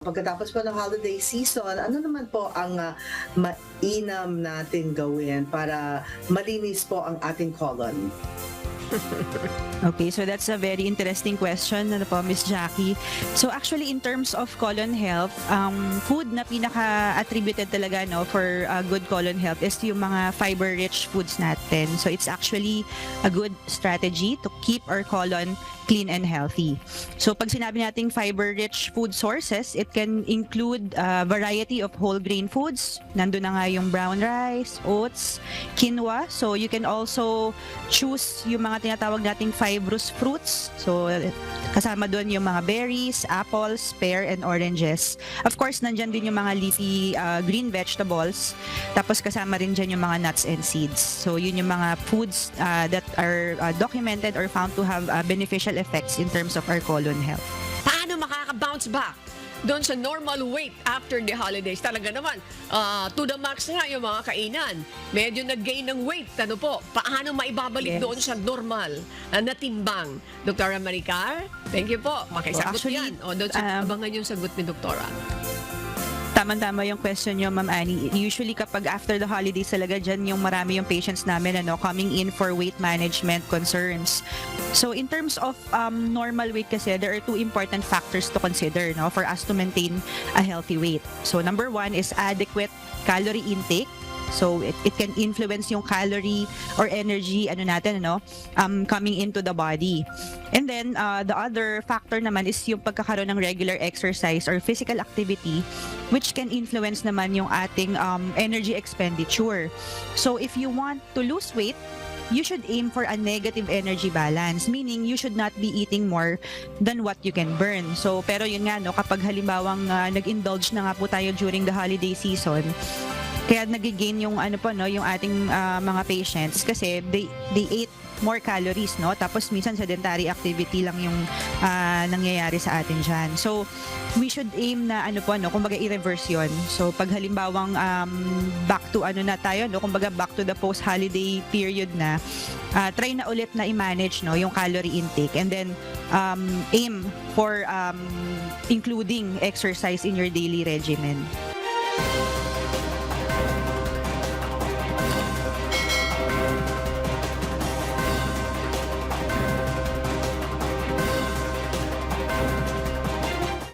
Pagkatapos po ng holiday season, ano naman po ang mainam natin gawin para malinis po ang ating colon? Okay, so that's a very interesting question, ano po, Miss Jackie. So actually, in terms of colon health, food na pinaka-attributed talaga no for good colon health is yung mga fiber-rich foods natin. So it's actually a good strategy to keep our colon clean and healthy. So pag sinabi nating fiber-rich food sources, it can include a variety of whole grain foods. Nandun na nga yung brown rice, oats, quinoa. So you can also choose yung mga tinatawag nating fibrous fruits. So kasama doon yung mga berries, apples, pear, and oranges. Of course, nandyan din yung mga leafy green vegetables. Tapos kasama rin dyan yung mga nuts and seeds. So yun yung mga foods that are documented or found to have beneficial effects in terms of our colon health. Paano makaka-bounce back doon sa normal weight after the holidays? Talaga naman, to the max na yung mga kainan. Medyo nag-gain ng weight. Ano po? Paano maibabalik Yes. doon sa normal na timbang? Dr. Maricar, thank you po. Makisagot Actually, yan. O, doon sa abangan yung sagot ni Doktora. Tama-tama yung question nyo, Ma'am Annie. Usually kapag after the holidays talaga dyan yung marami yung patients namin coming in for weight management concerns. So in terms of normal weight kasi, there are two important factors to consider for us to maintain a healthy weight. So number one is adequate calorie intake. So it can influence yung calorie or energy coming into the body. And then the other factor naman is yung pagkakaroon ng regular exercise or physical activity, which can influence naman yung ating energy expenditure. So if you want to lose weight, you should aim for a negative energy balance, meaning you should not be eating more than what you can burn. So pero yun nga kapag halimbawang nag-indulge na nga po tayo during the holiday season, kaya nag-gain yung yung ating mga patients kasi they ate more calories tapos minsan sedentary activity lang yung nangyayari sa atin diyan. So we should aim na kumbaga i-reverse yon. So pag halimbawang back to kumbaga back to the post holiday period na, try na ulit na i-manage yung calorie intake, and then aim for including exercise in your daily regimen.